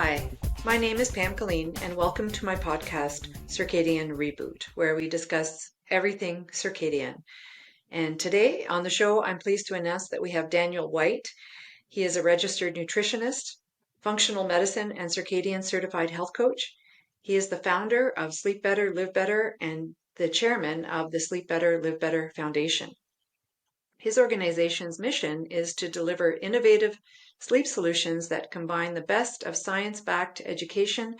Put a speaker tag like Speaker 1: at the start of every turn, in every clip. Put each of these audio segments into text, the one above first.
Speaker 1: Hi, my name is Pam Killeen, and welcome to my podcast, Circadian Reboot, where we discuss everything circadian. And today on the show, I'm pleased to announce that we have Daniel White. He is a registered nutritionist, functional medicine, and circadian certified health coach. He is the founder of Sleep Better, Live Better, and the chairman of the Sleep Better, Live Better Foundation. His organization's mission is to deliver innovative sleep solutions that combine the best of science-backed education,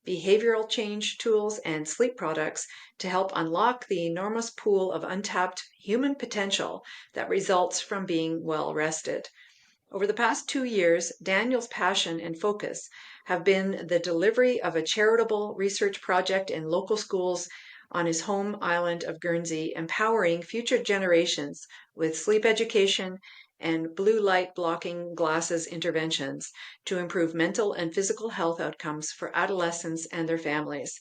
Speaker 1: behavioral change tools, and sleep products to help unlock the enormous pool of untapped human potential that results from being well rested. Over the past 2 years, Daniel's passion and focus have been the delivery of a charitable research project in local schools on his home island of Guernsey, empowering future generations with sleep education and blue light blocking glasses interventions to improve mental and physical health outcomes for adolescents and their families.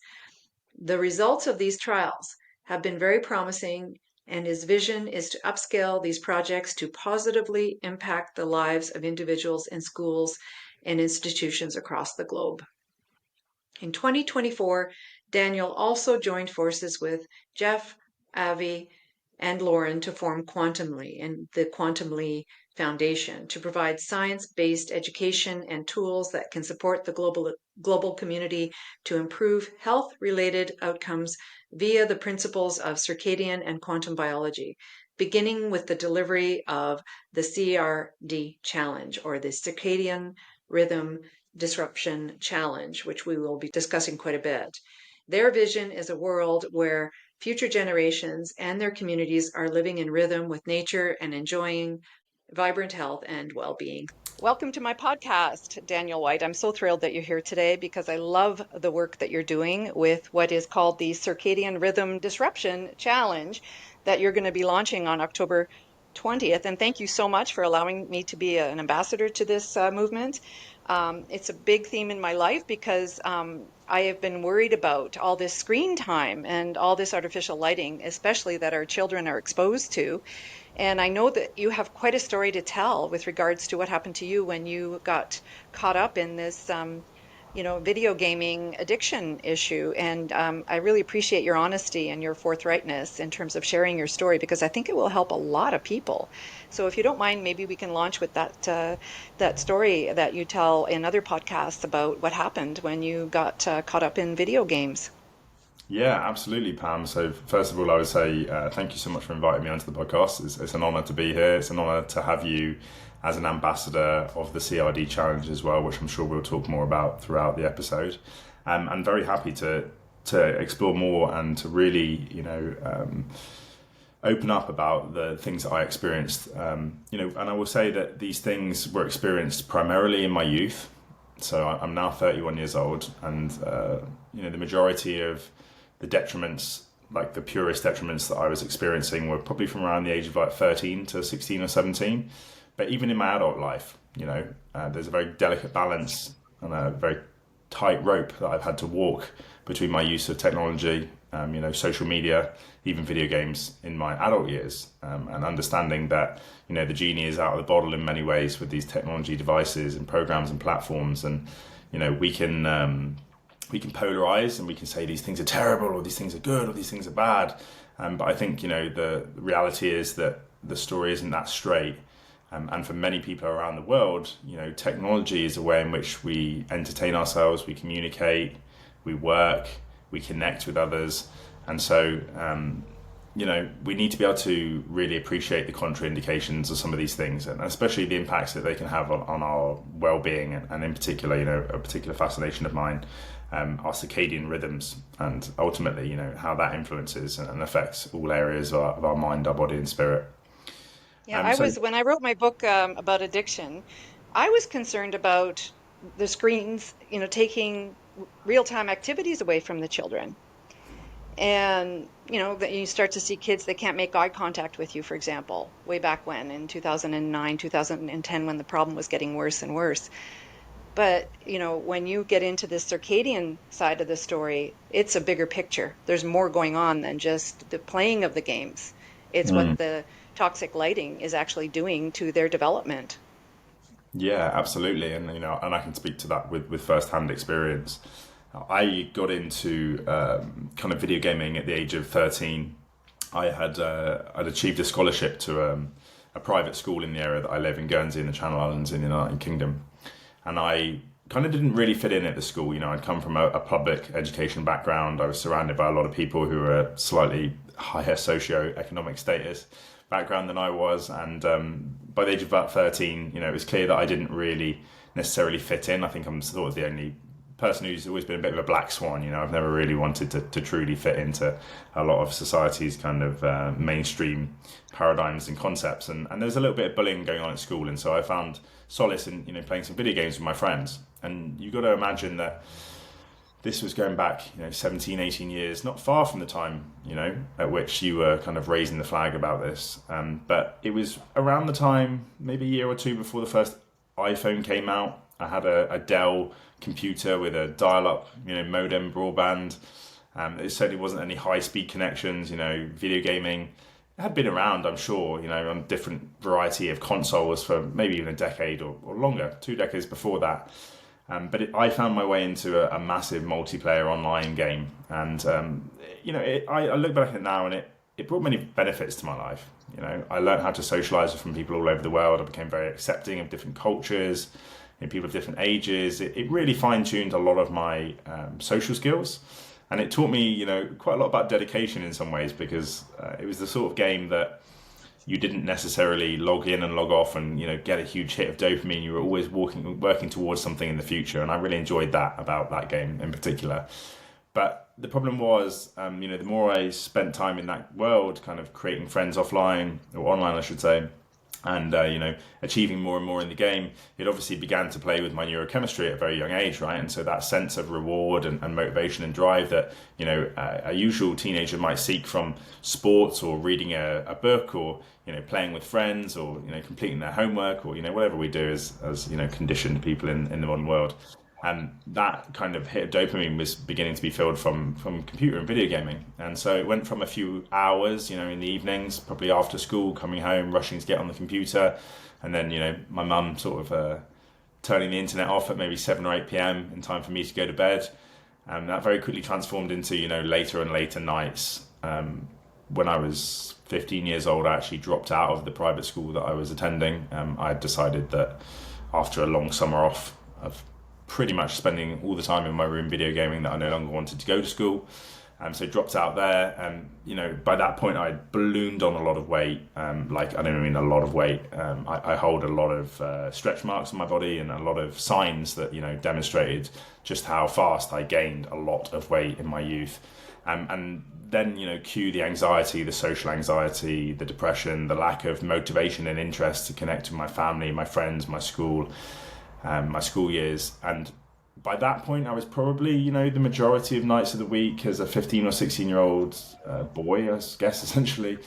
Speaker 1: The results of these trials have been very promising, and his vision is to upscale these projects to positively impact the lives of individuals in schools and institutions across the globe. In 2024, Daniel also joined forces with Jeff, Avi, and Lauren to form Quantumly and the Quantumly Foundation to provide science-based education and tools that can support the global community to improve health-related outcomes via the principles of circadian and quantum biology, beginning with the delivery of the CRD challenge, or the Circadian Rhythm Disruption Challenge, which we will be discussing quite a bit. Their vision is a world where future generations and their communities are living in rhythm with nature and enjoying vibrant health and well-being. Welcome to my podcast, Daniel White. I'm so thrilled that you're here today because I love the work that you're doing with what is called the Circadian Rhythm Disruption Challenge that you're going to be launching on October 20th. And thank you so much for allowing me to be an ambassador to this movement. It's a big theme in my life because I have been worried about all this screen time and all this artificial lighting, especially that our children are exposed to. And I know that you have quite a story to tell with regards to what happened to you when you got caught up in this, video gaming addiction issue. And I really appreciate your honesty and your forthrightness in terms of sharing your story, because I think it will help a lot of people. So if you don't mind, maybe we can launch with that story that you tell in other podcasts about what happened when you got caught up in video games.
Speaker 2: Yeah, absolutely, Pam. So first of all, I would say thank you so much for inviting me onto the podcast. It's an honour to be here. It's an honour to have you as an ambassador of the CRD challenge as well, which I'm sure we'll talk more about throughout the episode. I'm very happy to explore more and to really, open up about the things that I experienced. And I will say that these things were experienced primarily in my youth. So I'm now 31 years old, and the majority of the detriments, like the purest detriments that I was experiencing, were probably from around the age of like 13 to 16 or 17. But even in my adult life, there's a very delicate balance and a very tight rope that I've had to walk between my use of technology, social media, even video games in my adult years, and understanding that, the genie is out of the bottle in many ways with these technology devices and programs and platforms. And, we can polarize and we can say these things are terrible or these things are good or these things are bad. But I think, the reality is that the story isn't that straight. And for many people around the world, technology is a way in which we entertain ourselves, we communicate, we work, we connect with others. And so, we need to be able to really appreciate the contraindications of some of these things, and especially the impacts that they can have on our well-being, and in particular, a particular fascination of mine, our circadian rhythms, and ultimately, how that influences and affects all areas of our mind, our body and spirit.
Speaker 1: Yeah, when I wrote my book about addiction, I was concerned about the screens, taking real-time activities away from the children. And, that you start to see kids that can't make eye contact with you, for example, way back when in 2009, 2010, when the problem was getting worse and worse. But, when you get into the circadian side of the story, it's a bigger picture. There's more going on than just the playing of the games. It's what the toxic lighting is actually doing to their development.
Speaker 2: Yeah, absolutely, and and I can speak to that with first-hand experience. I got into kind of video gaming at the age of 13. I'd achieved a scholarship to a private school in the area that I live in, Guernsey in the Channel Islands in the United Kingdom, and I kind of didn't really fit in at the school. I'd come from a public education background. I was surrounded by a lot of people who were slightly higher socio-economic status background than I was, and by the age of about 13, it was clear that I didn't really necessarily fit in. I think I'm sort of the only person who's always been a bit of a black swan. I've never really wanted to truly fit into a lot of society's kind of mainstream paradigms and concepts. And there was a little bit of bullying going on at school, and so I found solace in playing some video games with my friends. And you've got to imagine that this was going back 17, 18 years, not far from the time at which you were kind of raising the flag about this, but it was around the time, maybe a year or two before the first iPhone came out. I had a Dell computer with a dial-up modem broadband. It certainly wasn't any high-speed connections. Video gaming had been around, I'm sure, on different variety of consoles for maybe even a decade or longer, 2 decades before that. But I found my way into a massive multiplayer online game, and I look back at it now, and it brought many benefits to my life. I learned how to socialize with people all over the world. I became very accepting of different cultures, people of different ages. It really fine-tuned a lot of my social skills, and it taught me quite a lot about dedication in some ways, because it was the sort of game that you didn't necessarily log in and log off and get a huge hit of dopamine. You were always working towards something in the future, and I really enjoyed that about that game in particular. But the problem was, the more I spent time in that world, kind of creating friends offline or online, I should say, and achieving more and more in the game, it obviously began to play with my neurochemistry at a very young age, right? And so that sense of reward and motivation and drive that a usual teenager might seek from sports or reading a book or playing with friends or completing their homework or whatever we do as conditioned people in the modern world. And that kind of hit of dopamine was beginning to be filled from computer and video gaming. And so it went from a few hours, in the evenings, probably after school, coming home, rushing to get on the computer. And then, my mum sort of turning the internet off at maybe 7 or 8 p.m. in time for me to go to bed. And that very quickly transformed into, later and later nights. When I was 15 years old, I actually dropped out of the private school that I was attending. I had decided that after a long summer off of pretty much spending all the time in my room video gaming, that I no longer wanted to go to school. So dropped out there, and by that point I ballooned on a lot of weight. I don't mean a lot of weight. I hold a lot of stretch marks on my body and a lot of signs that demonstrated just how fast I gained a lot of weight in my youth. And then cue the anxiety, the social anxiety, the depression, the lack of motivation and interest to connect with my family, my friends, my school years. And by that point I was probably the majority of nights of the week as a 15 or 16 year old boy, I guess, essentially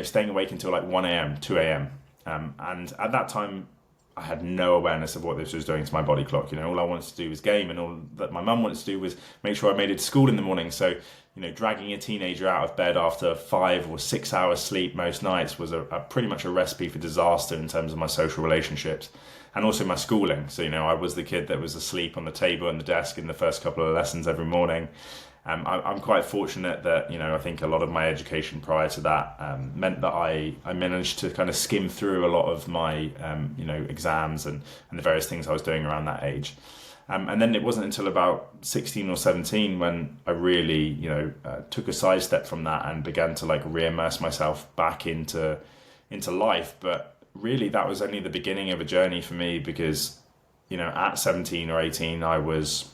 Speaker 2: staying awake until like 1 a.m. 2 a.m. And at that time I had no awareness of what this was doing to my body clock. All I wanted to do was game, and all that my mum wanted to do was make sure I made it to school in the morning. So dragging a teenager out of bed after 5 or 6 hours sleep most nights was a pretty much a recipe for disaster in terms of my social relationships and also my schooling. So I was the kid that was asleep on the table and the desk in the first couple of lessons every morning. I'm quite fortunate that I think a lot of my education prior to that meant that I managed to kind of skim through a lot of my exams and the various things I was doing around that age. And then it wasn't until about 16 or 17 when I really took a sidestep from that and began to re-immerse myself back into life. But really that was only the beginning of a journey for me, because at 17 or 18 I was,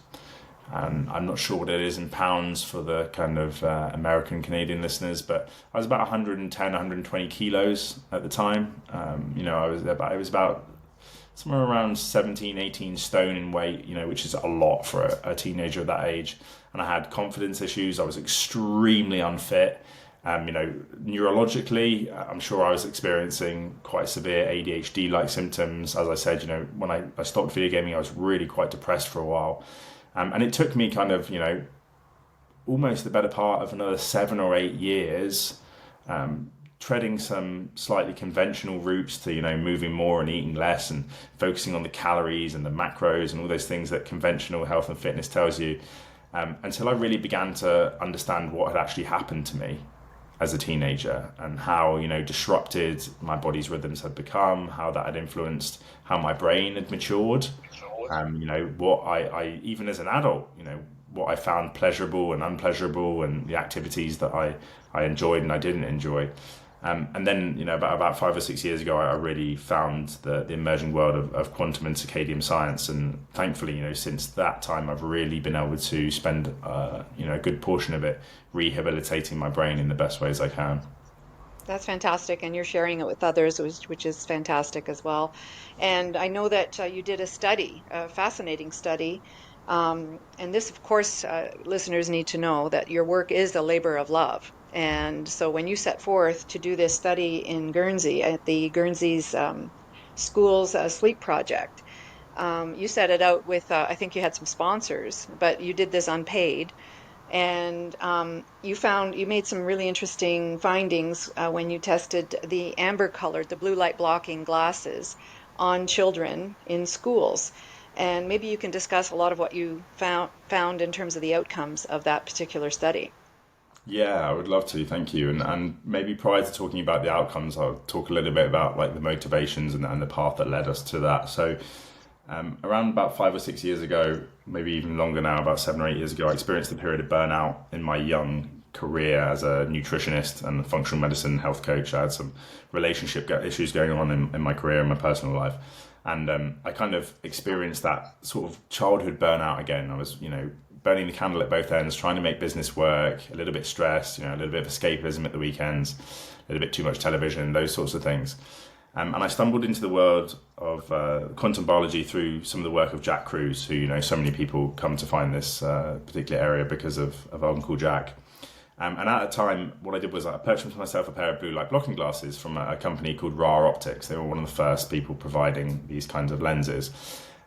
Speaker 2: I'm not sure what it is in pounds for the kind of American Canadian listeners, but I was about 110, 120 kilos at the time. It was about somewhere around 17, 18 stone in weight, which is a lot for a teenager of that age. And I had confidence issues. I was extremely unfit. Neurologically, I'm sure I was experiencing quite severe ADHD-like symptoms. As I said, when I stopped video gaming, I was really quite depressed for a while. And it took me kind of, almost the better part of another 7 or 8 years treading some slightly conventional routes to, moving more and eating less and focusing on the calories and the macros and all those things that conventional health and fitness tells you, until I really began to understand what had actually happened to me as a teenager and how, disrupted my body's rhythms had become, how that had influenced how my brain had matured, what I even as an adult, what I found pleasurable and unpleasurable and the activities that I enjoyed and I didn't enjoy. And then, about 5 or 6 years ago, I really found the emerging world of quantum and circadian science. And thankfully, since that time, I've really been able to spend, a good portion of it rehabilitating my brain in the best ways I can.
Speaker 1: That's fantastic, and you're sharing it with others, which is fantastic as well. And I know that you did a study, a fascinating study. And this, of course, listeners need to know that your work is a labor of love. And so when you set forth to do this study in Guernsey at the Guernsey's Schools Sleep Project, you set it out with, I think you had some sponsors, but you did this unpaid. And you made some really interesting findings when you tested the amber colored, the blue light blocking glasses on children in schools. And maybe you can discuss a lot of what you found in terms of the outcomes of that particular study.
Speaker 2: Yeah, I would love to. Thank you. And maybe prior to talking about the outcomes, I'll talk a little bit about like the motivations and the path that led us to that. So around about 5 or 6 years ago, maybe even longer now, about 7 or 8 years ago, I experienced a period of burnout in my young career as a nutritionist and a functional medicine health coach. I had some relationship issues going on in my career and my personal life. And I kind of experienced that sort of childhood burnout again. I was, burning the candle at both ends, trying to make business work, a little bit stressed, a little bit of escapism at the weekends, a little bit too much television, those sorts of things. And I stumbled into the world of quantum biology through some of the work of Jack Kruse, who, so many people come to find this particular area because of Uncle Jack. And at the time, what I did was I purchased myself a pair of blue light blocking glasses from a company called RAR Optics. They were one of the first people providing these kinds of lenses.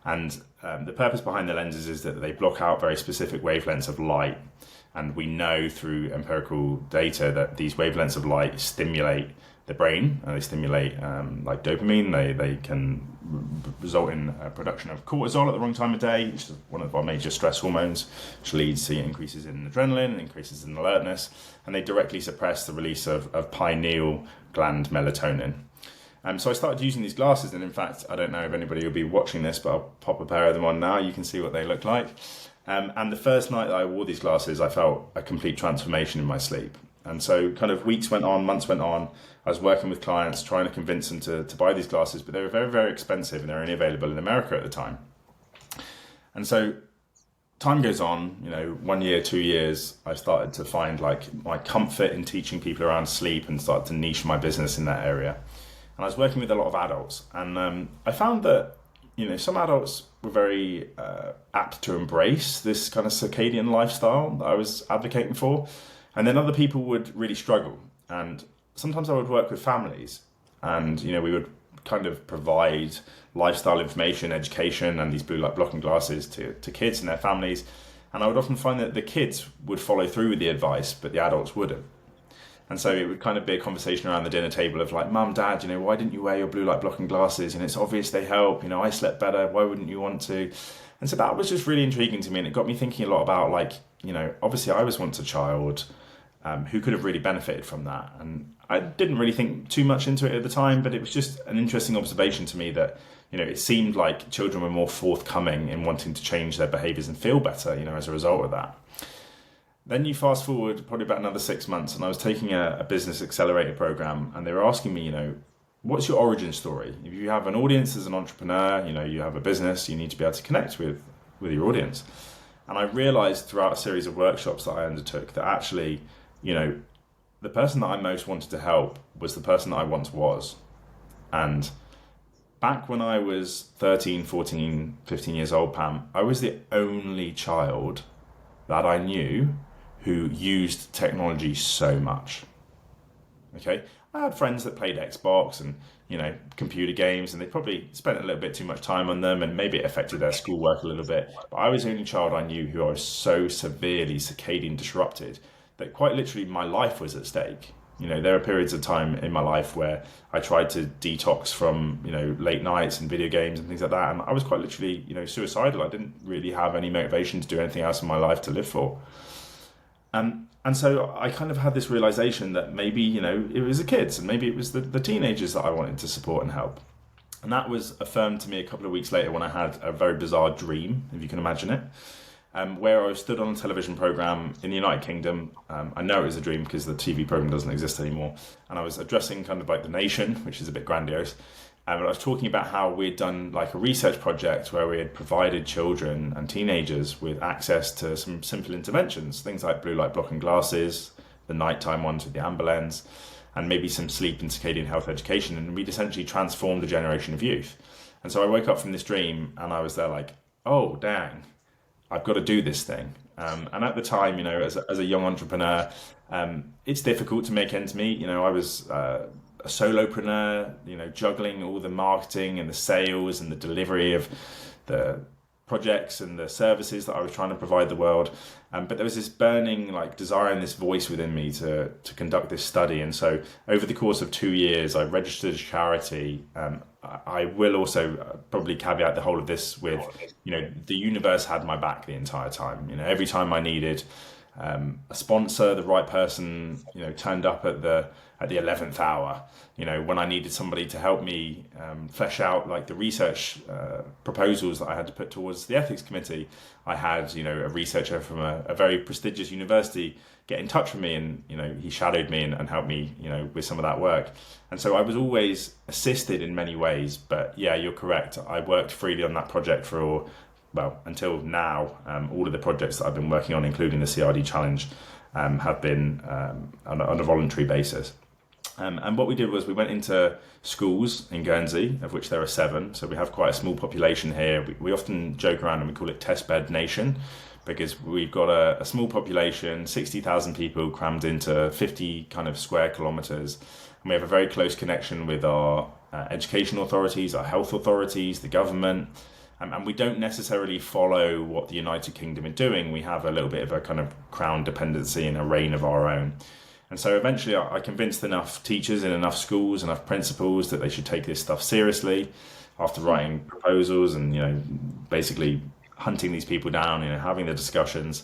Speaker 2: And the purpose behind the lenses is that they block out very specific wavelengths of light. And we know through empirical data that these wavelengths of light stimulate the brain, and they stimulate like dopamine. They can result in production of cortisol at the wrong time of day, which is one of our major stress hormones, which leads to increases in adrenaline and increases in alertness. And they directly suppress the release of pineal gland melatonin. So I started using these glasses, and in fact, I don't know if anybody will be watching this, but I'll pop a pair of them on now. You can see what they look like. And the first night that I wore these glasses, I felt a complete transformation in my sleep. And so kind of weeks went on, months went on. I was working with clients, trying to convince them to buy these glasses, but they were very, very expensive, and they were only available in America at the time. And so time goes on, 1 year, 2 years, I started to find like my comfort in teaching people around sleep and started to niche my business in that area. And I was working with a lot of adults, and I found that, some adults were very apt to embrace this kind of circadian lifestyle that I was advocating for. And then other people would really struggle. And sometimes I would work with families, and, we would kind of provide lifestyle information, education, and these blue light blocking glasses to kids and their families. And I would often find that the kids would follow through with the advice, but the adults wouldn't. And so it would kind of be a conversation around the dinner table of like, Mum, Dad, why didn't you wear your blue light blocking glasses? It's obvious they help. I slept better. Why wouldn't you want to? And so that was just really intriguing to me. And it got me thinking a lot about like, obviously I was once a child who could have really benefited from that. And I didn't really think too much into it at the time, but it was just an interesting observation to me that, it seemed like children were more forthcoming in wanting to change their behaviors and feel better, as a result of that. Then you fast forward probably about another 6 months, and I was taking a business accelerator program, and they were asking me, what's your origin story? If you have an audience as an entrepreneur, you have a business, you need to be able to connect with your audience. And I realized throughout a series of workshops that I undertook that actually, the person that I most wanted to help was the person that I once was. And back when I was 13, 14, 15 years old, Pam, I was the only child that I knew who used technology so much. Okay, I had friends that played Xbox and computer games, and they probably spent a little bit too much time on them, and maybe it affected their schoolwork a little bit. But I was the only child I knew who I was so severely circadian disrupted that quite literally my life was at stake. There are periods of time in my life where I tried to detox from, late nights and video games and things like that. And I was quite literally, suicidal. I didn't really have any motivation to do anything else in my life to live for. And so I kind of had this realization that maybe, it was the kids and maybe it was the teenagers that I wanted to support and help. And that was affirmed to me a couple of weeks later when I had a very bizarre dream, if you can imagine it, where I stood on a television program in the United Kingdom. I know it was a dream because the TV program doesn't exist anymore. And I was addressing kind of like the nation, which is a bit grandiose. But I was talking about how we'd done like a research project where we had provided children and teenagers with access to some simple interventions, things like blue light blocking glasses, the nighttime ones with the amber lens, and maybe some sleep and circadian health education. And we'd essentially transformed a generation of youth. And so I woke up from this dream and I was there like, oh, dang, I've got to do this thing. And at the time, as a young entrepreneur, it's difficult to make ends meet. I was a solopreneur, juggling all the marketing and the sales and the delivery of the projects and the services that I was trying to provide the world. But there was this burning desire and this voice within me to conduct this study. And so over the course of 2 years, I registered a charity. I will also probably caveat the whole of this with, the universe had my back the entire time. Every time I needed a sponsor, the right person, turned up at the 11th hour. When I needed somebody to help me flesh out the research proposals that I had to put towards the ethics committee, I had a researcher from a very prestigious university get in touch with me, and he shadowed me and helped me with some of that work. And so I was always assisted in many ways. But yeah, you're correct. I worked freely on that project for until now. All of the projects that I've been working on, including the CRD challenge, have been on a voluntary basis. And what we did was we went into schools in Guernsey, of which there are 7. So we have quite a small population here. We often joke around and we call it testbed nation, because we've got a small population, 60,000 people crammed into 50 kind of square kilometres. And we have a very close connection with our education authorities, our health authorities, the government. And we don't necessarily follow what the United Kingdom are doing. We have a little bit of a kind of crown dependency and a reign of our own. And so eventually I convinced enough teachers in enough schools, enough principals that they should take this stuff seriously after writing proposals and, basically hunting these people down, having the discussions.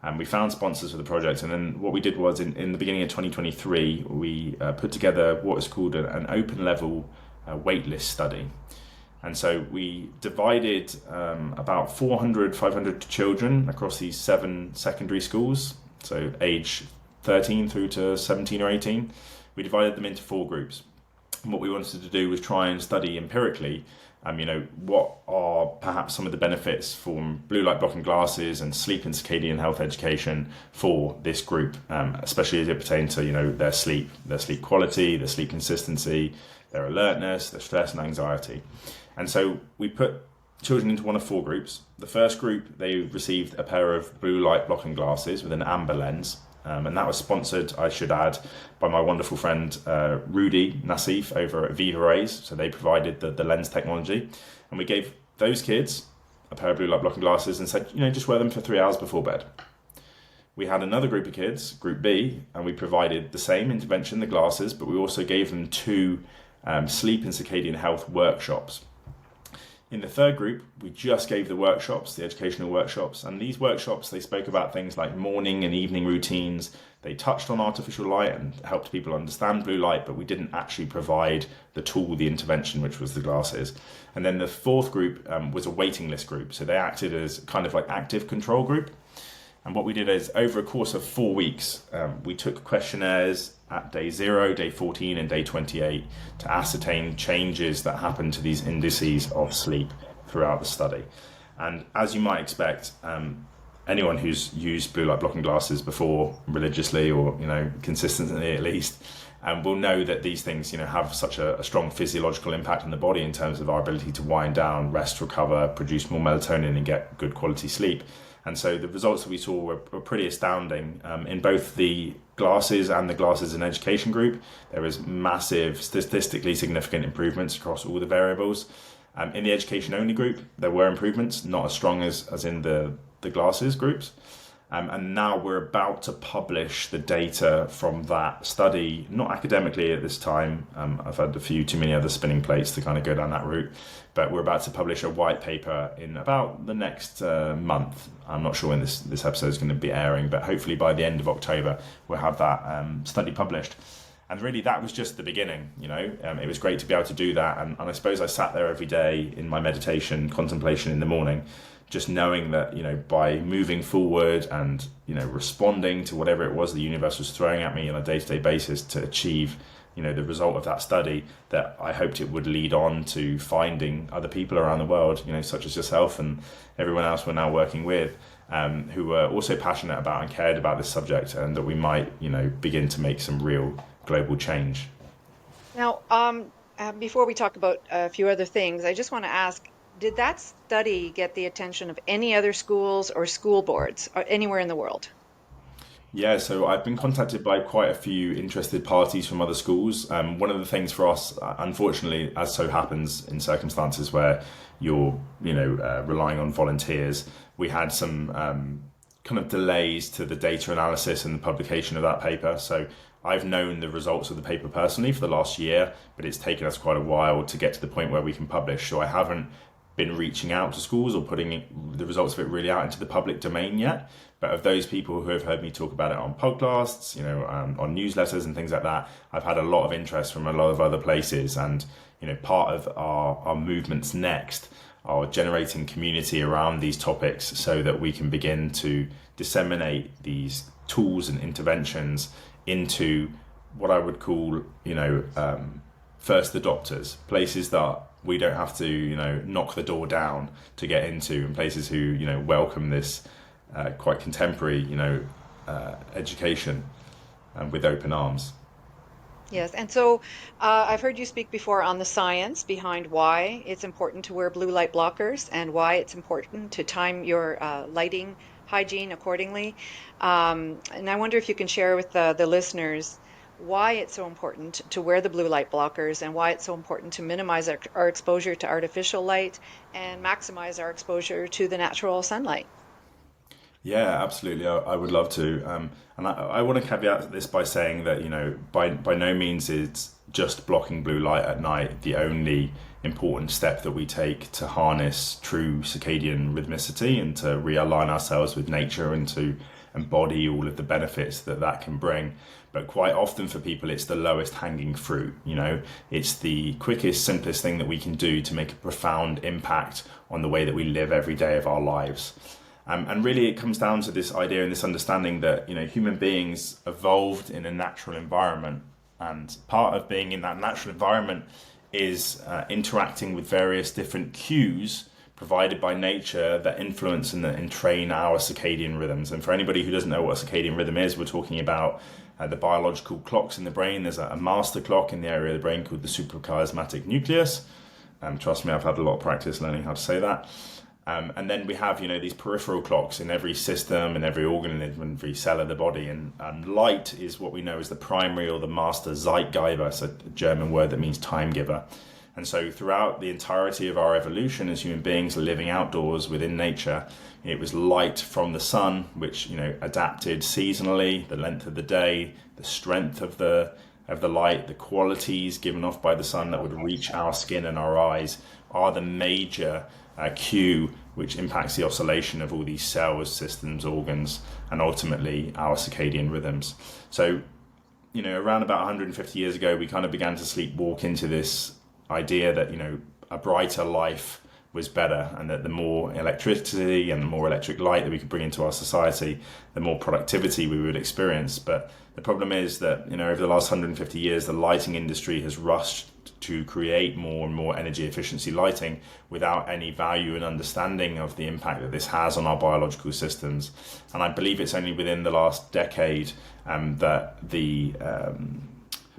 Speaker 2: And we found sponsors for the project. And then what we did was in the beginning of 2023, we put together what is called an open level waitlist study. And so we divided about 500 children across these 7 secondary schools, so age 13 through to 17 or 18. We divided them into 4 groups. And what we wanted to do was try and study empirically, what are perhaps some of the benefits from blue light blocking glasses and sleep and circadian health education for this group, especially as it pertains to, their sleep quality, their sleep consistency, their alertness, their stress and anxiety. And so we put children into one of 4 groups. The first group, they received a pair of blue light blocking glasses with an amber lens. And that was sponsored, I should add, by my wonderful friend Rudy Nassif over at Viva Rays. So they provided the lens technology. And we gave those kids a pair of blue light blocking glasses and said, just wear them for 3 hours before bed. We had another group of kids, Group B, and we provided the same intervention, the glasses, but we also gave them 2 sleep and circadian health workshops. In the third group, we just gave the workshops, the educational workshops, and these workshops, they spoke about things like morning and evening routines. They touched on artificial light and helped people understand blue light, but we didn't actually provide the tool, the intervention, which was the glasses. And then the 4th group was a waiting list group. So they acted as kind of like active control group. And what we did is over a course of 4 weeks, we took questionnaires at day 0, day 14 and day 28 to ascertain changes that happen to these indices of sleep throughout the study. And as you might expect, anyone who's used blue light blocking glasses before religiously or consistently at least will know that these things have such a strong physiological impact on the body in terms of our ability to wind down, rest, recover, produce more melatonin and get good quality sleep. And so the results that we saw were pretty astounding. In both the glasses and the glasses in education group, there was massive, statistically significant improvements across all the variables. In the education only group, there were improvements, not as strong as in the glasses groups. And now we're about to publish the data from that study, not academically at this time. I've had a few too many other spinning plates to kind of go down that route, but we're about to publish a white paper in about the next month. I'm not sure when this episode is going to be airing, but hopefully by the end of October, we'll have that study published. And really, that was just the beginning, It was great to be able to do that. And I suppose I sat there every day in my meditation, contemplation in the morning, just knowing that, by moving forward and, responding to whatever it was the universe was throwing at me on a day-to-day basis to achieve, the result of that study, that I hoped it would lead on to finding other people around the world, such as yourself and everyone else we're now working with, who were also passionate about and cared about this subject, and that we might, begin to make some real global change.
Speaker 1: Now, before we talk about a few other things, I just want to ask, did that study get the attention of any other schools or school boards or anywhere in the world?
Speaker 2: Yeah, so I've been contacted by quite a few interested parties from other schools. One of the things for us, unfortunately, as so happens in circumstances where you're, relying on volunteers, we had some kind of delays to the data analysis and the publication of that paper. So I've known the results of the paper personally for the last year, but it's taken us quite a while to get to the point where we can publish. So I haven't been reaching out to schools or putting the results of it really out into the public domain yet. But of those people who have heard me talk about it on podcasts, on newsletters and things like that, I've had a lot of interest from a lot of other places. And, part of our movements next are generating community around these topics so that we can begin to disseminate these tools and interventions into what I would call, first adopters, places that we don't have to, knock the door down to get into, and places who, welcome this quite contemporary, education with open arms.
Speaker 1: Yes, and so I've heard you speak before on the science behind why it's important to wear blue light blockers and why it's important to time your lighting hygiene accordingly. And I wonder if you can share with the listeners why it's so important to wear the blue light blockers and why it's so important to minimize our exposure to artificial light and maximize our exposure to the natural sunlight.
Speaker 2: Yeah, absolutely. I would love to. And I want to caveat this by saying that, by no means is just blocking blue light at night the only important step that we take to harness true circadian rhythmicity and to realign ourselves with nature and to embody all of the benefits that can bring. But quite often for people, it's the lowest hanging fruit. It's the quickest, simplest thing that we can do to make a profound impact on the way that we live every day of our lives. And really, it comes down to this idea and this understanding that, human beings evolved in a natural environment. And part of being in that natural environment is interacting with various different cues provided by nature that influence and train our circadian rhythms. And for anybody who doesn't know what a circadian rhythm is, we're talking about the biological clocks in the brain. There's a master clock in the area of the brain called the suprachiasmatic nucleus. Trust me, I've had a lot of practice learning how to say that. And then we have, these peripheral clocks in every system and every organ and every cell of the body. And light is what we know as the primary or the master Zeitgeber, so a German word that means time giver. And so throughout the entirety of our evolution as human beings living outdoors within nature, it was light from the sun, which, adapted seasonally, the length of the day, the strength of the light, the qualities given off by the sun that would reach our skin and our eyes are the major cue which impacts the oscillation of all these cells, systems, organs, and ultimately our circadian rhythms. So, around about 150 years ago, we kind of began to sleepwalk into this idea that, a brighter life was better, and that the more electricity and the more electric light that we could bring into our society, the more productivity we would experience. But the problem is that, over the last 150 years, the lighting industry has rushed to create more and more energy efficiency lighting without any value and understanding of the impact that this has on our biological systems. And I believe it's only within the last decade that the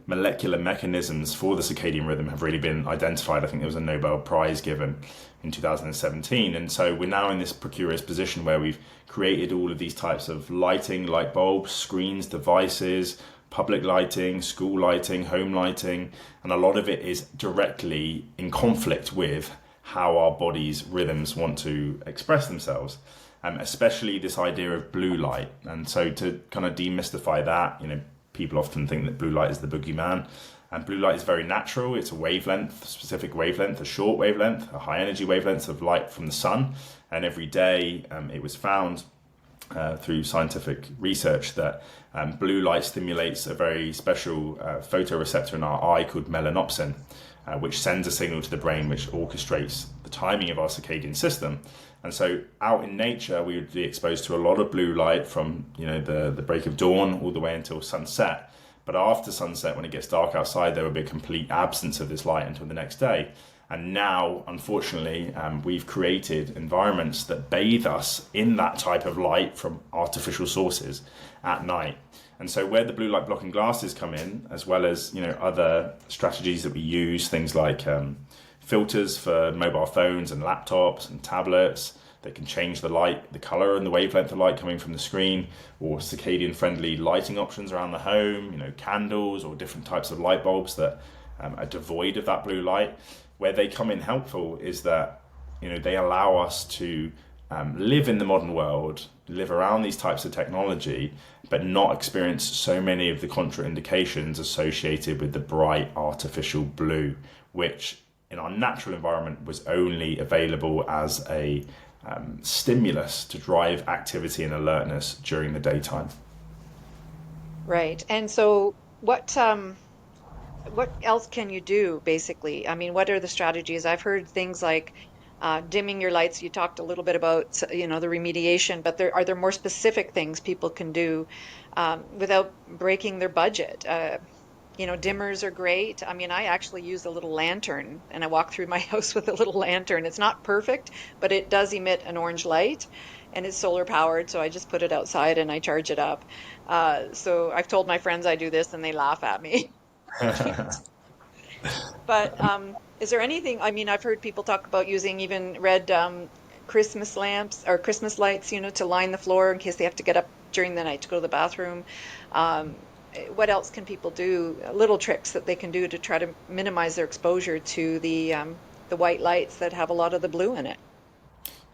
Speaker 2: molecular mechanisms for the circadian rhythm have really been identified. I think there was a Nobel Prize given in 2017. And so we're now in this precarious position where we've created all of these types of lighting, light bulbs, screens, devices, public lighting, school lighting, home lighting, and a lot of it is directly in conflict with how our body's rhythms want to express themselves. especially this idea of blue light. And so to kind of demystify that, people often think that blue light is the boogeyman. And blue light is very natural. It's a wavelength, a specific wavelength, a short wavelength, a high energy wavelength of light from the sun. And every day it was found through scientific research that blue light stimulates a very special photoreceptor in our eye called melanopsin, which sends a signal to the brain which orchestrates the timing of our circadian system. And so out in nature, we would be exposed to a lot of blue light from the break of dawn all the way until sunset. But after sunset, when it gets dark outside, there will be a complete absence of this light until the next day. And now, unfortunately, we've created environments that bathe us in that type of light from artificial sources at night. And so where the blue light blocking glasses come in, as well as other strategies that we use, things like filters for mobile phones and laptops and tablets that can change the light, the color and the wavelength of light coming from the screen, or circadian friendly lighting options around the home, candles or different types of light bulbs that are devoid of that blue light. Where they come in helpful is that they allow us to live in the modern world, live around these types of technology, but not experience so many of the contraindications associated with the bright artificial blue, which in our natural environment was only available as a stimulus to drive activity and alertness during the daytime.
Speaker 1: Right. And so what else can you do, basically? I mean, what are the strategies? I've heard things like dimming your lights. You talked a little bit about, the remediation, but are there more specific things people can do without breaking their budget? Dimmers are great. I mean, I actually use a little lantern and I walk through my house with a little lantern. It's not perfect, but it does emit an orange light and it's solar powered. So I just put it outside and I charge it up. So I've told my friends I do this and they laugh at me. But is there anything, I mean, I've heard people talk about using even red Christmas lamps or Christmas lights, to line the floor in case they have to get up during the night to go to the bathroom. What else can people do? Little tricks that they can do to try to minimize their exposure to the white lights that have a lot of the blue in it.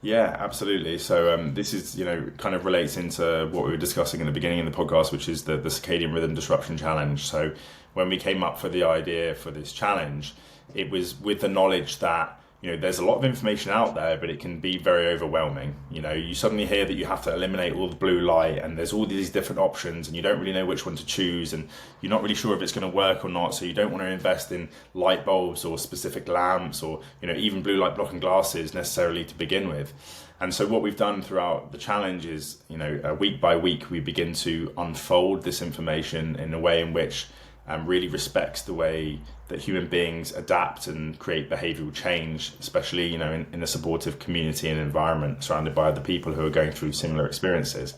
Speaker 2: Yeah, absolutely. So this is, kind of relates into what we were discussing in the beginning of the podcast, which is the Circadian Rhythm Disruption Challenge. So when we came up for the idea for this challenge, it was with the knowledge that there's a lot of information out there, but it can be very overwhelming. You suddenly hear that you have to eliminate all the blue light and there's all these different options and you don't really know which one to choose and you're not really sure if it's going to work or not. So you don't want to invest in light bulbs or specific lamps or, even blue light blocking glasses necessarily to begin with. And so what we've done throughout the challenge is, week by week, we begin to unfold this information in a way in which really respects the way that human beings adapt and create behavioral change, especially in a supportive community and environment surrounded by other people who are going through similar experiences.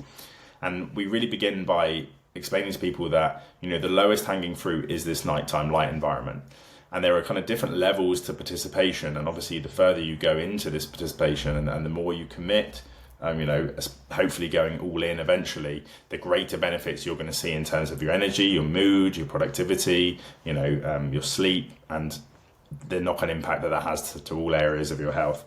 Speaker 2: And we really begin by explaining to people that the lowest hanging fruit is this nighttime light environment, and there are kind of different levels to participation, and obviously the further you go into this participation and the more you commit, hopefully going all in eventually, the greater benefits you're going to see in terms of your energy, your mood, your productivity, your sleep, and the knock-on impact that has to all areas of your health.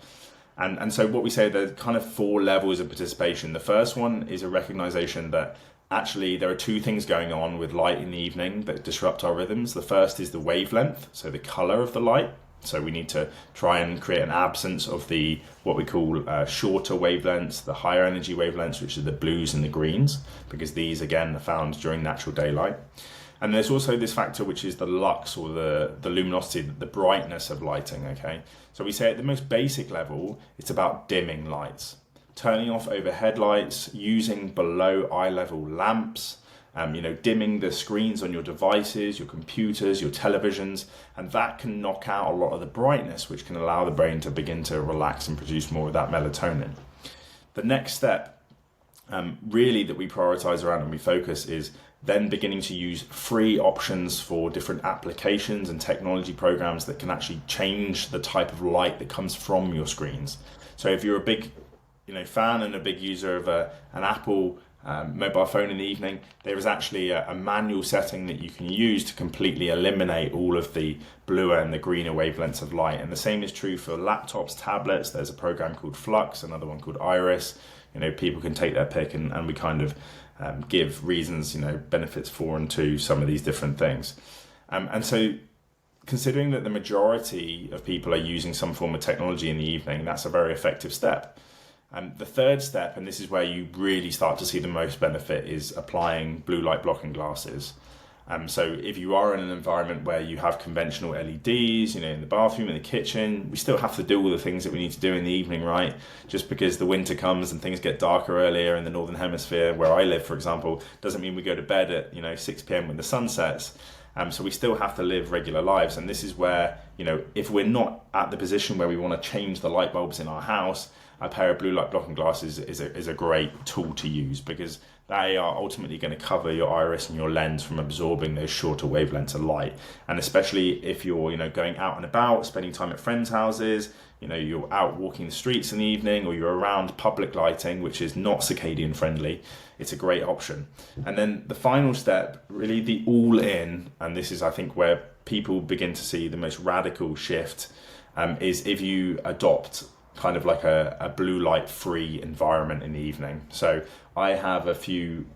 Speaker 2: And so what we say, there are kind of 4 levels of participation. The first one is a recognition that actually there are 2 things going on with light in the evening that disrupt our rhythms. The first is the wavelength, so the color of the light. So we need to try and create an absence of the what we call shorter wavelengths, the higher energy wavelengths, which are the blues and the greens, because these again are found during natural daylight. And there's also this factor which is the lux, or the luminosity, the brightness of lighting. Okay, so we say at the most basic level, it's about dimming lights, turning off overhead lights, using below eye level lamps. Dimming the screens on your devices, your computers, your televisions, and that can knock out a lot of the brightness, which can allow the brain to begin to relax and produce more of that melatonin. The next step, really, that we prioritize around and we focus is then beginning to use free options for different applications and technology programs that can actually change the type of light that comes from your screens. So if you're a big fan and a big user of an Apple mobile phone in the evening, there is actually a manual setting that you can use to completely eliminate all of the bluer and the greener wavelengths of light. And the same is true for laptops, tablets. There's a program called Flux, another one called Iris. People can take their pick, and we kind of give reasons, benefits for and to some of these different things. And so considering that the majority of people are using some form of technology in the evening, that's a very effective step. The third step, and this is where you really start to see the most benefit, is applying blue light blocking glasses. So if you are in an environment where you have conventional LEDs, in the bathroom, in the kitchen, we still have to do all the things that we need to do in the evening, right? Just because the winter comes and things get darker earlier in the Northern Hemisphere, where I live, for example, doesn't mean we go to bed at 6 p.m. when the sun sets. So we still have to live regular lives. And this is where, if we're not at the position where we want to change the light bulbs in our house, a pair of blue light blocking glasses is a great tool to use, because they are ultimately going to cover your iris and your lens from absorbing those shorter wavelengths of light. And especially if you're going out and about, spending time at friends' houses, you're out walking the streets in the evening, or you're around public lighting, which is not circadian friendly, it's a great option. And then the final step, really the all in, and this is I think where people begin to see the most radical shift, is if you adopt kind of like a blue light free environment in the evening. So I have a few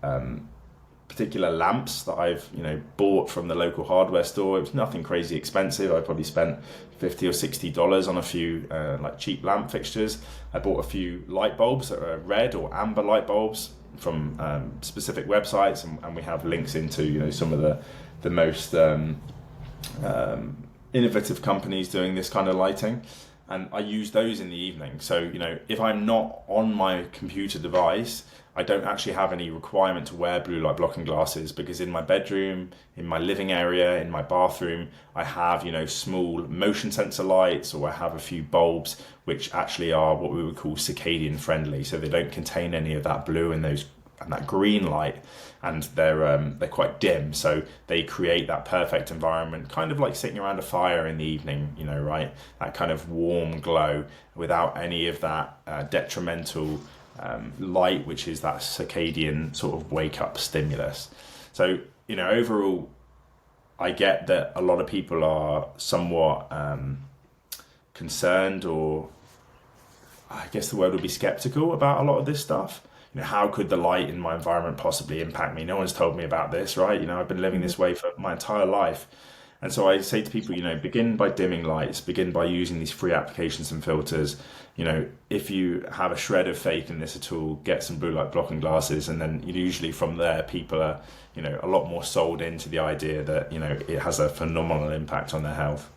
Speaker 2: particular lamps that I've bought from the local hardware store. It was nothing crazy expensive. I probably spent $50 or $60 on a few like cheap lamp fixtures. I bought a few light bulbs that are red or amber light bulbs from specific websites, and we have links into some of the most innovative companies doing this kind of lighting. And I use those in the evening. So, if I'm not on my computer device, I don't actually have any requirement to wear blue light blocking glasses, because in my bedroom, in my living area, in my bathroom, I have, small motion sensor lights, or I have a few bulbs which actually are what we would call circadian friendly. So they don't contain any of that blue and that green light, and they're quite dim, so they create that perfect environment, kind of like sitting around a fire in the evening, right? That kind of warm glow without any of that detrimental light, which is that circadian sort of wake up stimulus. So overall, I get that a lot of people are somewhat concerned, or I guess the word would be skeptical about a lot of this stuff. How could the light in my environment possibly impact me? No one's told me about this, right? I've been living this way for my entire life. And so I say to people, begin by dimming lights, begin by using these free applications and filters. If you have a shred of faith in this at all, get some blue light blocking glasses. And then usually from there, people are, a lot more sold into the idea that, it has a phenomenal impact on their health.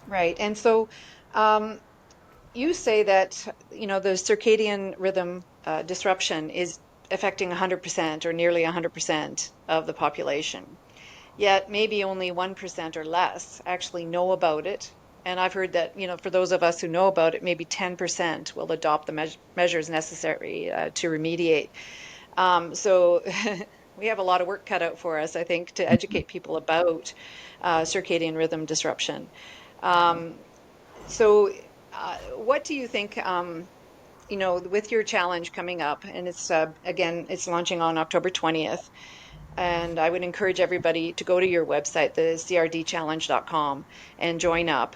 Speaker 1: Right. And so you say that, the circadian rhythm disruption is affecting 100% or nearly 100% of the population. Yet maybe only 1% or less actually know about it. And I've heard that, for those of us who know about it, maybe 10% will adopt the measures necessary to remediate. So we have a lot of work cut out for us, I think, to educate people about circadian rhythm disruption. So what do you think, with your challenge coming up, and it's, again, it's launching on October 20th, and I would encourage everybody to go to your website, the crdchallenge.com, and join up.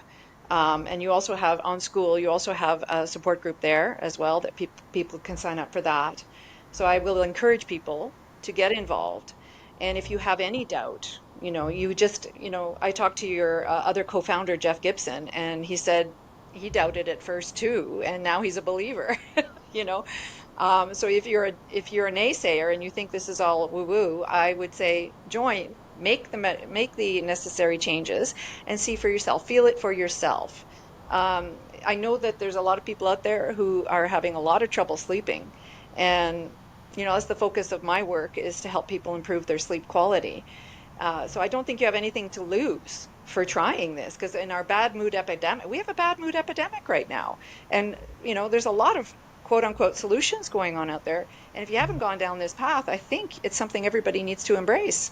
Speaker 1: And you also have on school, you also have a support group there as well that people can sign up for that. So I will encourage people to get involved. And if you have any doubt, I talked to your other co-founder, Jeff Gibson, and he said he doubted at first too, and now he's a believer, So if you're a naysayer and you think this is all woo-woo, I would say join, make the necessary changes, and see for yourself, feel it for yourself. I know that there's a lot of people out there who are having a lot of trouble sleeping, and that's the focus of my work, is to help people improve their sleep quality. So I don't think you have anything to lose for trying this, because in our bad mood epidemic, we have a bad mood epidemic right now, and there's a lot of quote unquote solutions going on out there, and if you haven't gone down this path, I think it's something everybody needs to embrace.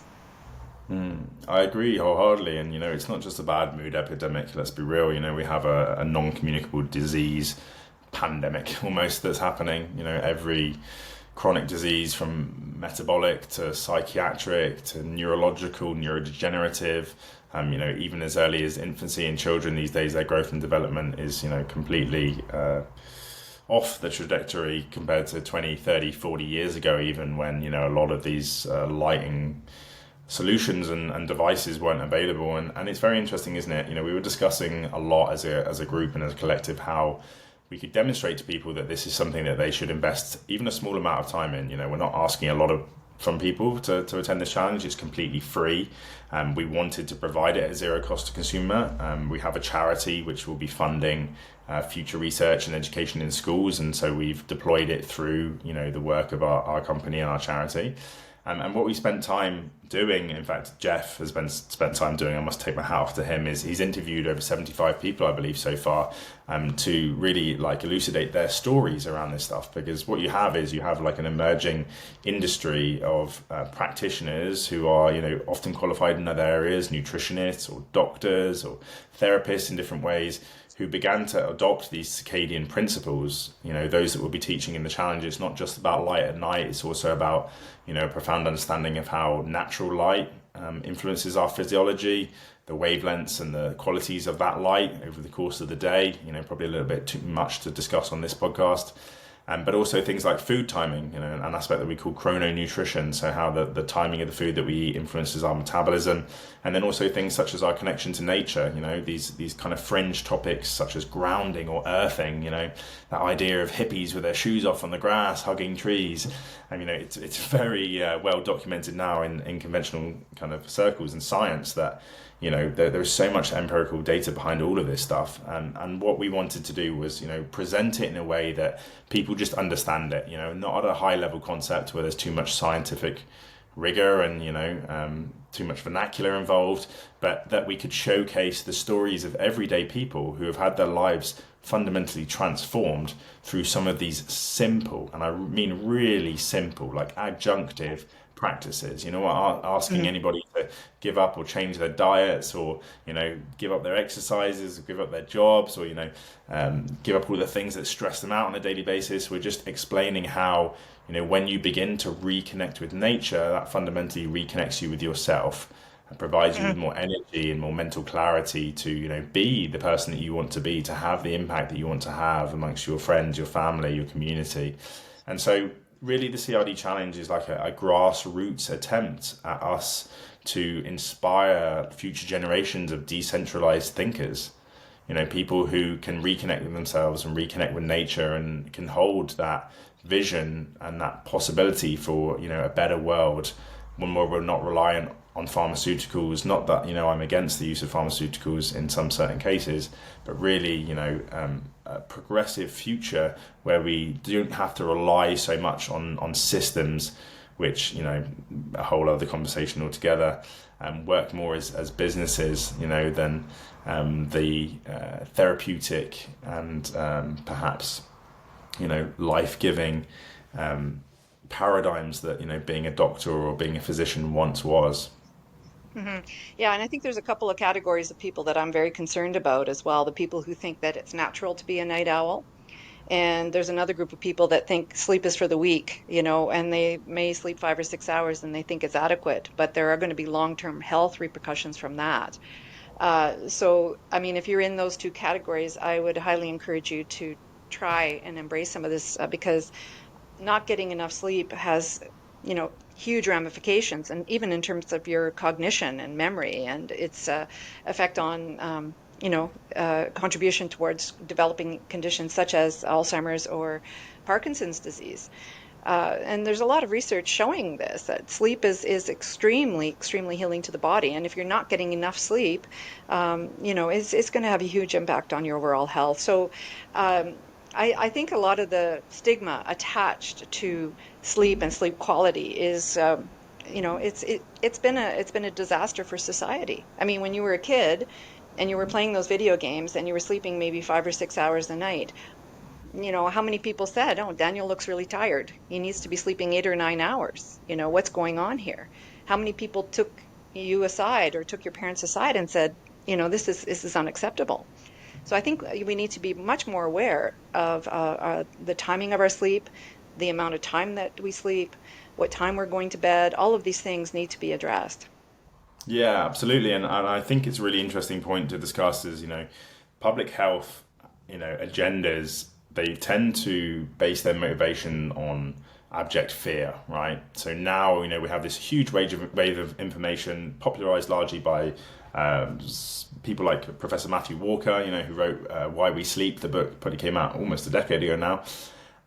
Speaker 2: I agree wholeheartedly, and it's not just a bad mood epidemic. Let's be real. We have a non-communicable disease pandemic almost that's happening. Every chronic disease from metabolic to psychiatric to neurological, neurodegenerative. Even as early as infancy in children these days, their growth and development is, completely off the trajectory compared to 20, 30, 40 years ago, even when, a lot of these lighting solutions and devices weren't available. And it's very interesting, isn't it? We were discussing a lot as a group and as a collective how we could demonstrate to people that this is something that they should invest even a small amount of time in. We're not asking a lot from people to attend this challenge. It's completely free. We wanted to provide it at zero cost to consumer. We have a charity which will be funding future research and education in schools, and so we've deployed it through the work of our company and our charity. And what we spent time doing, in fact, Jeff has spent time doing, I must take my hat off to him, is he's interviewed over 75 people, I believe, so far, to really elucidate their stories around this stuff. Because what you have is an emerging industry of practitioners who are, often qualified in other areas, nutritionists or doctors or therapists in different ways, who began to adopt these circadian principles, those that we'll be teaching in the challenge. It's not just about light at night, it's also about, a profound understanding of how natural light influences our physiology, the wavelengths and the qualities of that light over the course of the day, probably a little bit too much to discuss on this podcast. But also things like food timing, an aspect that we call chrononutrition, so how the timing of the food that we eat influences our metabolism. And then also things such as our connection to nature, these kind of fringe topics such as grounding or earthing, that idea of hippies with their shoes off on the grass, hugging trees. It's very well documented now in conventional kind of circles and science that there's so much empirical data behind all of this stuff, and what we wanted to do was present it in a way that people just understand it, not at a high level concept where there's too much scientific rigor and too much vernacular involved, but that we could showcase the stories of everyday people who have had their lives fundamentally transformed through some of these simple, and I mean really simple, adjunctive practices. Asking anybody to give up or change their diets, or give up their exercises, or give up their jobs, or give up all the things that stress them out on a daily basis. We're just explaining how when you begin to reconnect with nature, that fundamentally reconnects you with yourself and provides you with more energy and more mental clarity to be the person that you want to be, to have the impact that you want to have amongst your friends, your family, your community. And so really the CRD challenge is like a grassroots attempt at us to inspire future generations of decentralized thinkers, people who can reconnect with themselves and reconnect with nature and can hold that vision and that possibility for a better world, one where we're not reliant on pharmaceuticals. Not that I'm against the use of pharmaceuticals in some certain cases, but really a progressive future where we don't have to rely so much on systems, which a whole other conversation altogether, and work more as businesses than the therapeutic and perhaps life-giving paradigms that being a doctor or being a physician once was.
Speaker 3: Yeah, and I think there's a couple of categories of people that I'm very concerned about as well. The people who think that it's natural to be a night owl. And there's another group of people that think sleep is for the weak, and they may sleep 5 or 6 hours and they think it's adequate, but there are going to be long-term health repercussions from that. If you're in those two categories, I would highly encourage you to try and embrace some of this, because not getting enough sleep has, huge ramifications, and even in terms of your cognition and memory and its effect on, contribution towards developing conditions such as Alzheimer's or Parkinson's disease. And there's a lot of research showing this, that sleep is extremely, extremely healing to the body. And if you're not getting enough sleep, it's going to have a huge impact on your overall health. So I think a lot of the stigma attached to sleep and sleep quality is, it's been a disaster for society. I mean, when you were a kid and you were playing those video games and you were sleeping maybe 5 or 6 hours a night, how many people said, "Oh, Daniel looks really tired. He needs to be sleeping 8 or 9 hours. What's going on here?" How many people took you aside or took your parents aside and said, this is unacceptable. So I think we need to be much more aware of the timing of our sleep, the amount of time that we sleep, what time we're going to bed. All of these things need to be addressed.
Speaker 2: Yeah, absolutely. And I think it's a really interesting point to discuss is, public health, agendas, they tend to base their motivation on abject fear, right? So now, we have this huge wave of information popularized largely by people like Professor Matthew Walker, who wrote Why We Sleep, the book probably came out almost a decade ago now.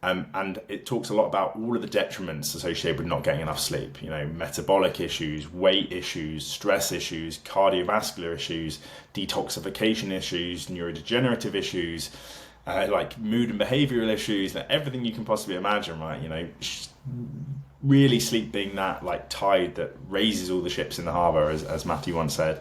Speaker 2: And it talks a lot about all of the detriments associated with not getting enough sleep, metabolic issues, weight issues, stress issues, cardiovascular issues, detoxification issues, neurodegenerative issues, like mood and behavioral issues, everything you can possibly imagine, right? Really sleep being that like tide that raises all the ships in the harbor, as Matthew once said.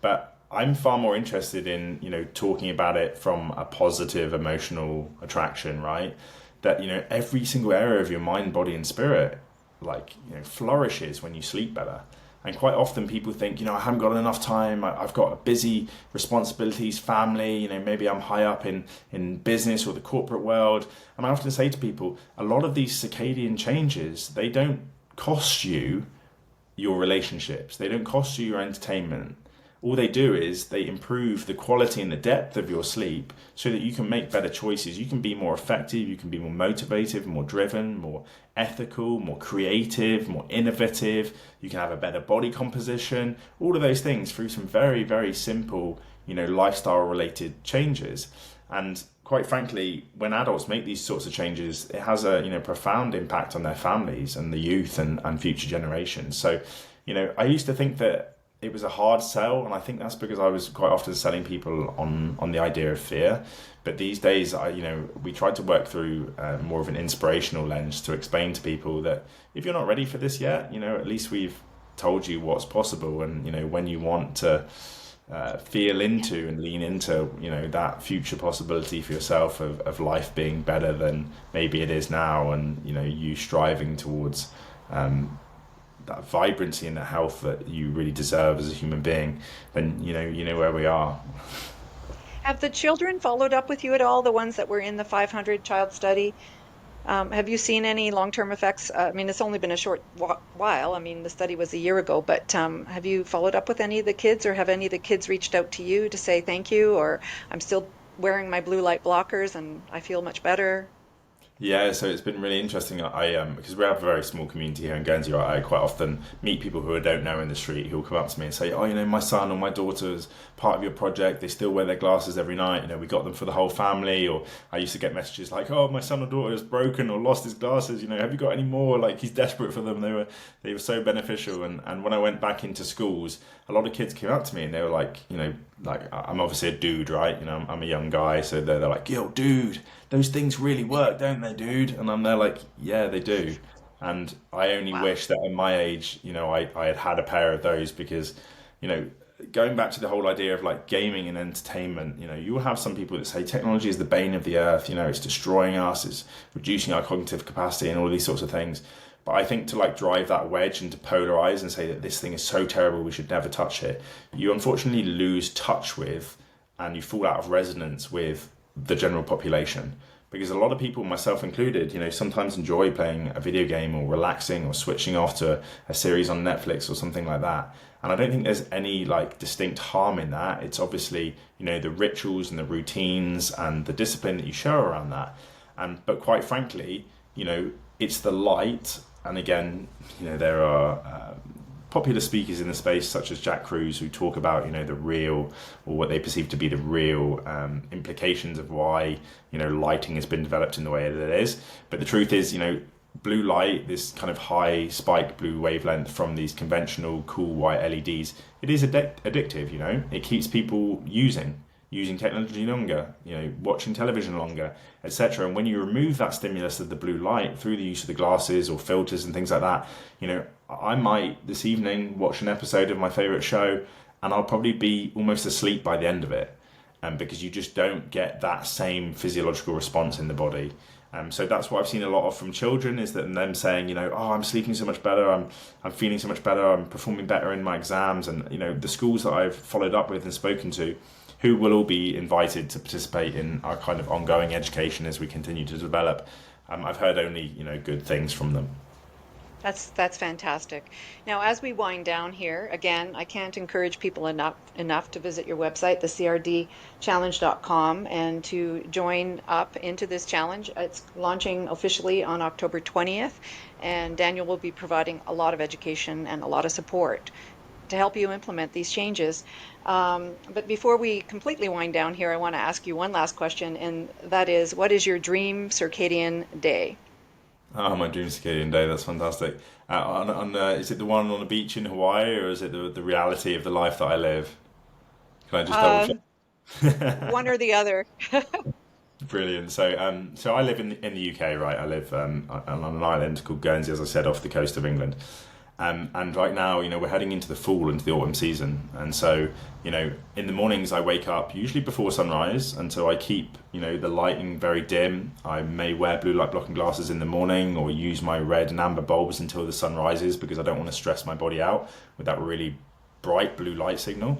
Speaker 2: But I'm far more interested in, talking about it from a positive emotional attraction, right? That, every single area of your mind, body and spirit, flourishes when you sleep better. And quite often people think, I haven't got enough time. I've got busy responsibilities, family, maybe I'm high up in business or the corporate world. And I often say to people, a lot of these circadian changes, they don't cost you your relationships. They don't cost you your entertainment. All they do is they improve the quality and the depth of your sleep so that you can make better choices. You can be more effective, you can be more motivated, more driven, more ethical, more creative, more innovative. You can have a better body composition, all of those things through some very, very simple, lifestyle related changes. And quite frankly, when adults make these sorts of changes, it has a, profound impact on their families and the youth and future generations. So, I used to think that it was a hard sell, and I think that's because I was quite often selling people on the idea of fear. But these days, we tried to work through more of an inspirational lens to explain to people that if you're not ready for this yet, at least we've told you what's possible. And when you want to feel into and lean into that future possibility for yourself of life being better than maybe it is now, and you striving towards that vibrancy and the health that you really deserve as a human being, then you know where we are.
Speaker 3: Have the children followed up with you at all, the ones that were in the 500 child study? Have you seen any long-term effects? I mean, it's only been a short while. I mean, the study was a year ago, but have you followed up with any of the kids, or have any of the kids reached out to you to say thank you, or I'm still wearing my blue light blockers and I feel much better?
Speaker 2: Yeah, so it's been really interesting. I because we have a very small community here in Guernsey, right? I quite often meet people who I don't know in the street who will come up to me and say, "Oh, my son or my daughter is part of your project. They still wear their glasses every night. We got them for the whole family." Or I used to get messages like, "Oh, my son or daughter is broken or lost his glasses. Have you got any more?" Like he's desperate for them. They were so beneficial. And when I went back into schools, a lot of kids came up to me and they were like, like I'm obviously a dude, right? I'm a young guy, so they're like, "Yo, dude, those things really work, don't they, dude?" And I'm there like, "Yeah, they do." And I only
Speaker 3: Wow.
Speaker 2: wish that at my age, I had had a pair of those because, going back to the whole idea of like gaming and entertainment, you will have some people that say technology is the bane of the earth, it's destroying us, it's reducing our cognitive capacity and all these sorts of things. But I think to like drive that wedge and to polarize and say that this thing is so terrible, we should never touch it, you unfortunately lose touch with and you fall out of resonance with the general population. Because a lot of people, myself included, sometimes enjoy playing a video game or relaxing or switching off to a series on Netflix or something like that. And I don't think there's any like distinct harm in that. It's obviously, the rituals and the routines and the discipline that you show around that. But quite frankly, it's the light. And again, there are popular speakers in the space such as Jack Kruse who talk about the real, or what they perceive to be the real implications of why lighting has been developed in the way that it is. But the truth is, blue light, this kind of high spike blue wavelength from these conventional cool white LEDs, it is addictive. It keeps people using technology longer, watching television longer, etc. And when you remove that stimulus of the blue light through the use of the glasses or filters and things like that, I might this evening watch an episode of my favorite show and I'll probably be almost asleep by the end of it, because you just don't get that same physiological response in the body. So that's what I've seen a lot of from children, is that them saying, "Oh, I'm sleeping so much better, I'm feeling so much better, I'm performing better in my exams." And the schools that I've followed up with and spoken to, who will all be invited to participate in our kind of ongoing education as we continue to develop, I've heard only good things from them.
Speaker 3: That's fantastic. Now, as we wind down here, again, I can't encourage people enough to visit your website, the CRDchallenge.com, and to join up into this challenge. It's launching officially on October 20th, and Daniel will be providing a lot of education and a lot of support to help you implement these changes. But before we completely wind down here, I want to ask you one last question, and that is, what is your dream circadian day?
Speaker 2: Oh, my Dream Circadian day, that's fantastic. Is it the one on the beach in Hawaii, or is it the reality of the life that I live? Can I just double
Speaker 3: Uh,
Speaker 2: check?
Speaker 3: One or the other.
Speaker 2: Brilliant. So I live in the UK, right? I live on an island called Guernsey, as I said, off the coast of England. And right now, we're heading into the fall, into the autumn season. And so, in the mornings I wake up usually before sunrise, and so I keep, the lighting very dim. I may wear blue light blocking glasses in the morning or use my red and amber bulbs until the sun rises because I don't want to stress my body out with that really bright blue light signal.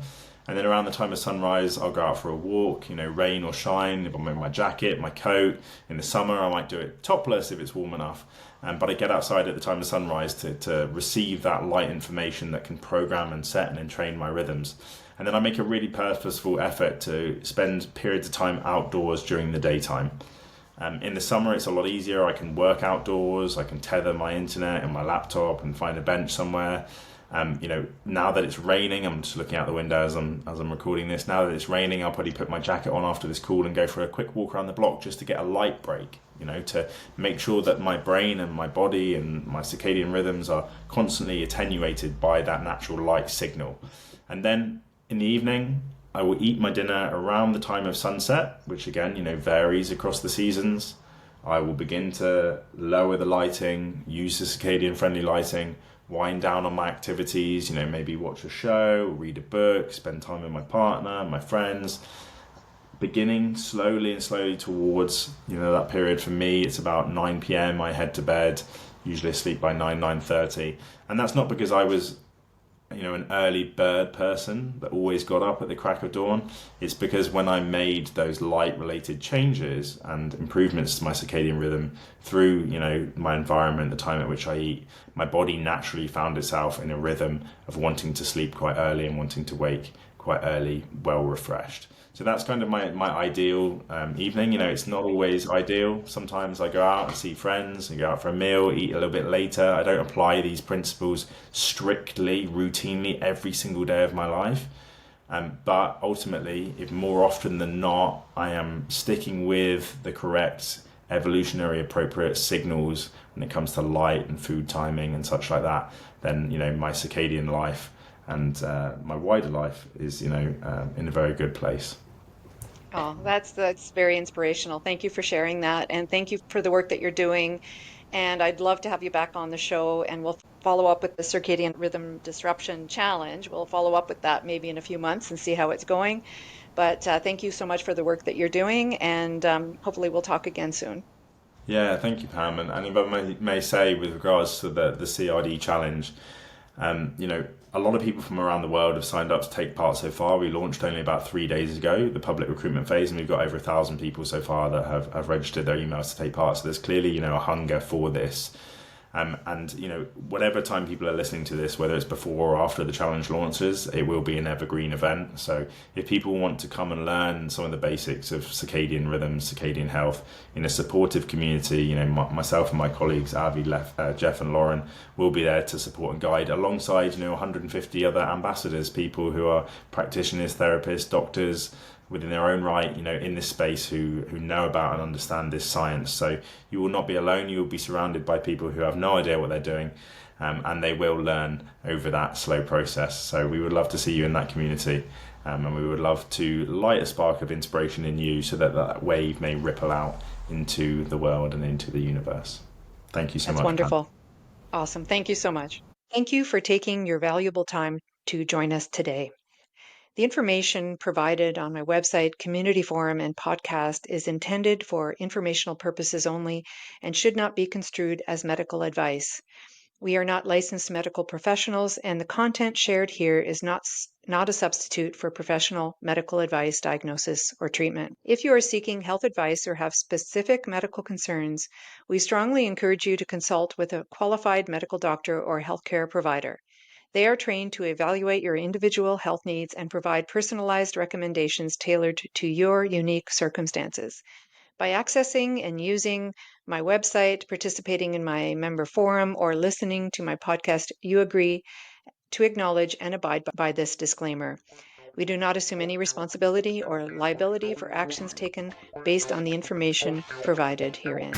Speaker 2: And then around the time of sunrise, I'll go out for a walk, rain or shine, if I'm in my jacket, my coat. In the summer, I might do it topless if it's warm enough. But I get outside at the time of sunrise to receive that light information that can program and set and entrain my rhythms. And then I make a really purposeful effort to spend periods of time outdoors during the daytime. In the summer, it's a lot easier. I can work outdoors. I can tether my internet and my laptop and find a bench somewhere. Now that it's raining, I'm just looking out the window as I'm recording this. Now that it's raining, I'll probably put my jacket on after this call and go for a quick walk around the block just to get a light break, to make sure that my brain and my body and my circadian rhythms are constantly attenuated by that natural light signal. And then in the evening, I will eat my dinner around the time of sunset, which again, varies across the seasons. I will begin to lower the lighting, use the circadian friendly lighting, wind down on my activities, maybe watch a show, read a book, spend time with my partner, my friends. Beginning slowly towards, that period for me, it's about 9 p.m. I head to bed, usually asleep by 9:30. And that's not because I was, an early bird person that always got up at the crack of dawn. It's because when I made those light related changes and improvements to my circadian rhythm through, my environment, the time at which I eat, my body naturally found itself in a rhythm of wanting to sleep quite early and wanting to wake quite early, well refreshed. So that's kind of my ideal evening. It's not always ideal. Sometimes I go out and see friends and go out for a meal, eat a little bit later. I don't apply these principles strictly, routinely every single day of my life. But ultimately, if more often than not, I am sticking with the correct evolutionary appropriate signals when it comes to light and food timing and such like that, then, my circadian life and my wider life is, in a very good place.
Speaker 3: Oh, that's very inspirational. Thank you for sharing that, and thank you for the work that you're doing. And I'd love to have you back on the show, and we'll follow up with the Circadian Rhythm Disruption Challenge. We'll follow up with that maybe in a few months and see how it's going. But thank you so much for the work that you're doing, and hopefully we'll talk again soon.
Speaker 2: Yeah, thank you, Pam. And if I may say, with regards to the CRD challenge, a lot of people from around the world have signed up to take part so far. We launched only about 3 days ago, the public recruitment phase, and we've got over 1,000 people so far that have registered their emails to take part. So there's clearly, a hunger for this. And whatever time people are listening to this, whether it's before or after the challenge launches, it will be an evergreen event. So if people want to come and learn some of the basics of circadian rhythms, circadian health in a supportive community, myself and my colleagues, Avi, Jeff and Lauren, will be there to support and guide alongside, 150 other ambassadors, people who are practitioners, therapists, doctors, within their own right, in this space who know about and understand this science. So you will not be alone. You will be surrounded by people who have no idea what they're doing, and they will learn over that slow process. So we would love to see you in that community, and we would love to light a spark of inspiration in you so that that wave may ripple out into the world and into the universe. Thank you so much.
Speaker 3: That's wonderful. Awesome. Thank you so much. Thank you for taking your valuable time to join us today. The information provided on my website, community forum, and podcast is intended for informational purposes only and should not be construed as medical advice. We are not licensed medical professionals, and the content shared here is not a substitute for professional medical advice, diagnosis, or treatment. If you are seeking health advice or have specific medical concerns, we strongly encourage you to consult with a qualified medical doctor or healthcare provider. They are trained to evaluate your individual health needs and provide personalized recommendations tailored to your unique circumstances. By accessing and using my website, participating in my member forum, or listening to my podcast, you agree to acknowledge and abide by this disclaimer. We do not assume any responsibility or liability for actions taken based on the information provided herein.